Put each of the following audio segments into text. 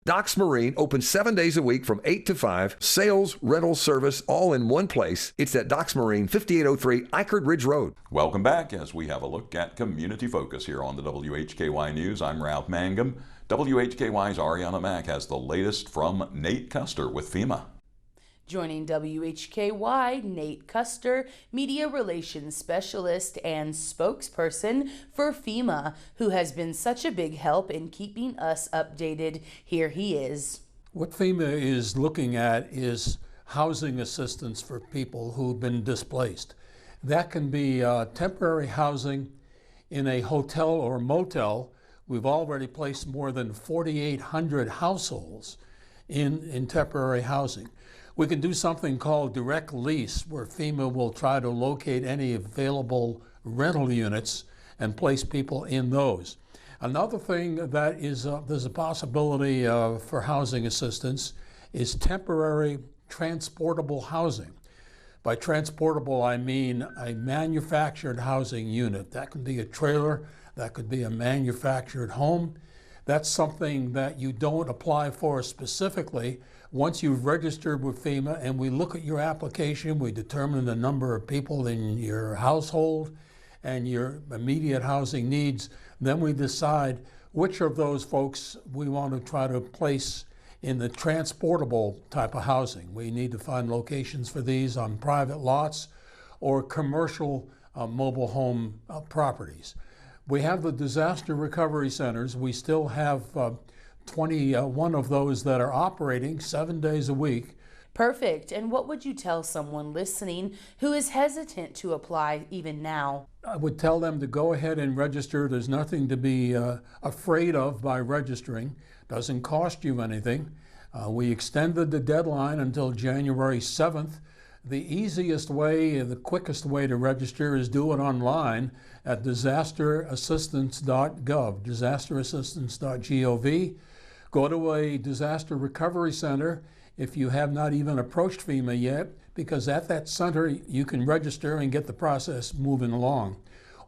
Docks Marine opens 7 days a week from 8 to 5. Sales, rental, service, all in one place. It's at Docks Marine, 5803 Eichard Ridge Road. Welcome back as we have a look at Community Focus here on the WHKY News. I'm Ralph Mangum. WHKY's Arianna Mack has the latest from Nate Custer with FEMA. Joining WHKY, Nate Custer, Media Relations Specialist and spokesperson for FEMA, who has been such a big help in keeping us updated. Here he is. What FEMA is looking at is housing assistance for people who've been displaced. That can be temporary housing in a hotel or motel. We've already placed more than 4,800 households in temporary housing. We can do something called direct lease, where FEMA will try to locate any available rental units and place people in those. Another thing that is there's a possibility for housing assistance is temporary transportable housing. By transportable, I mean a manufactured housing unit. That could be a trailer, that could be a manufactured home. That's something that you don't apply for specifically. Once you've registered with FEMA and we look at your application, we determine the number of people in your household and your immediate housing needs, then we decide which of those folks we want to try to place in the transportable type of housing. We need to find locations for these on private lots or commercial mobile home properties. We have the disaster recovery centers. We still have 21 of those that are operating 7 days a week. Perfect. And what would you tell someone listening who is hesitant to apply even now? I would tell them to go ahead and register. There's nothing to be afraid of by registering. Doesn't cost you anything. We extended the deadline until January 7th. The easiest way and the quickest way to register is do it online at disasterassistance.gov, disasterassistance.gov. Go to a disaster recovery center if you have not even approached FEMA yet, because at that center you can register and get the process moving along.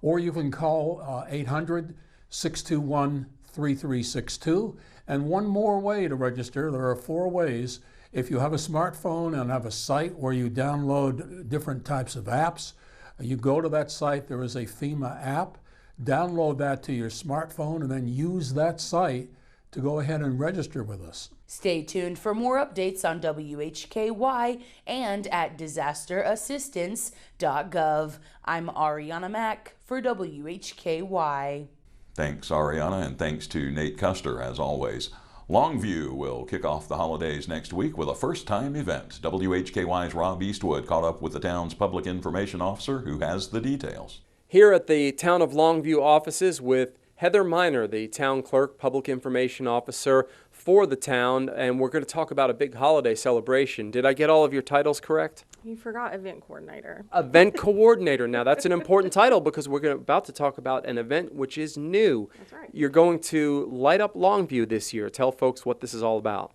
Or you can call 800-621-3362. And one more way to register, there are 4 ways. If you have a smartphone and have a site where you download different types of apps, you go to that site, there is a FEMA app, download that to your smartphone and then use that site to go ahead and register with us. Stay tuned for more updates on WHKY and at disasterassistance.gov. I'm Arianna Mack for WHKY. Thanks, Arianna, and thanks to Nate Custer, as always. Longview will kick off the holidays next week with a first-time event. WHKY's Rob Eastwood caught up with the town's public information officer, who has the details. Here at the Town of Longview offices with Heather Miner, the town clerk, public information officer for the town, and we're going to talk about a big holiday celebration. Did I get all of your titles correct? You forgot event coordinator. Event coordinator. Now that's an important title because we're about to talk about an event which is new. That's right. You're going to light up Longview this year. Tell folks what this is all about.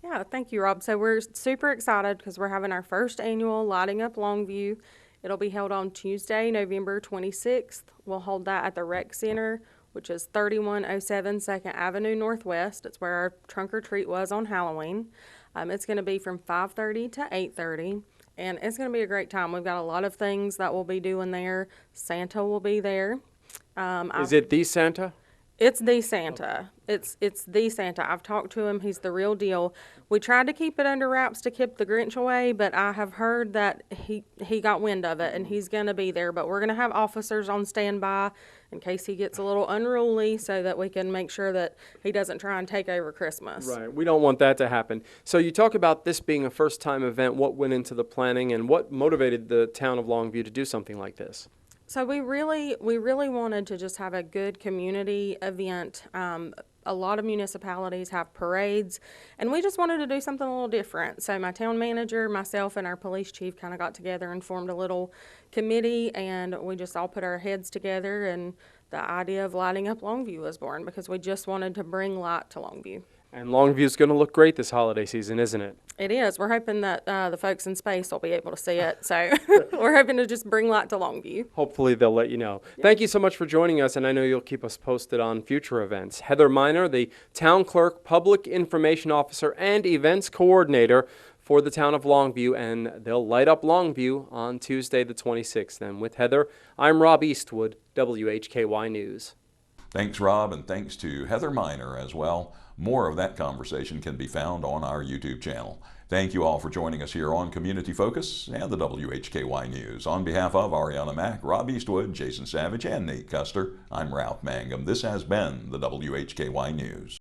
Yeah, thank you, Rob. So we're super excited because we're having our first annual Lighting Up Longview. It'll be held on Tuesday, November 26th. We'll hold that at the Rec Center, which is 3107 2nd Avenue Northwest. It's where our trunk or treat was on Halloween. It's going to be from 5:30 to 8:30, and it's going to be a great time. We've got a lot of things that we'll be doing there. Santa will be there. Is it the Santa? It's the Santa. It's the Santa. I've talked to him. He's the real deal. We tried to keep it under wraps to keep the Grinch away, but I have heard that he got wind of it, and he's going to be there. But we're going to have officers on standby in case he gets a little unruly so that we can make sure that he doesn't try and take over Christmas. Right. We don't want that to happen. So you talk about this being a first-time event. What went into the planning, and what motivated the town of Longview to do something like this? So we really wanted to just have a good community event. A lot of municipalities have parades, and we just wanted to do something a little different. So my town manager, myself, and our police chief kind of got together and formed a little committee, and we just all put our heads together, and the idea of Lighting Up Longview was born because we just wanted to bring light to Longview. And Longview's going to look great this holiday season, isn't it? It is. We're hoping that the folks in space will be able to see it. So we're hoping to just bring light to Longview. Hopefully they'll let you know. Thank you so much for joining us, and I know you'll keep us posted on future events. Heather Miner, the Town Clerk, Public Information Officer, and Events Coordinator for the town of Longview, and they'll light up Longview on Tuesday the 26th. And with Heather, I'm Rob Eastwood, WHKY News. Thanks, Rob, and thanks to Heather Miner as well. More of that conversation can be found on our YouTube channel. Thank you all for joining us here on Community Focus and the WHKY News. On behalf of Arianna, Mack, Rob Eastwood, Jason Savage, and Nate Custer, I'm Ralph Mangum. This has been the WHKY News.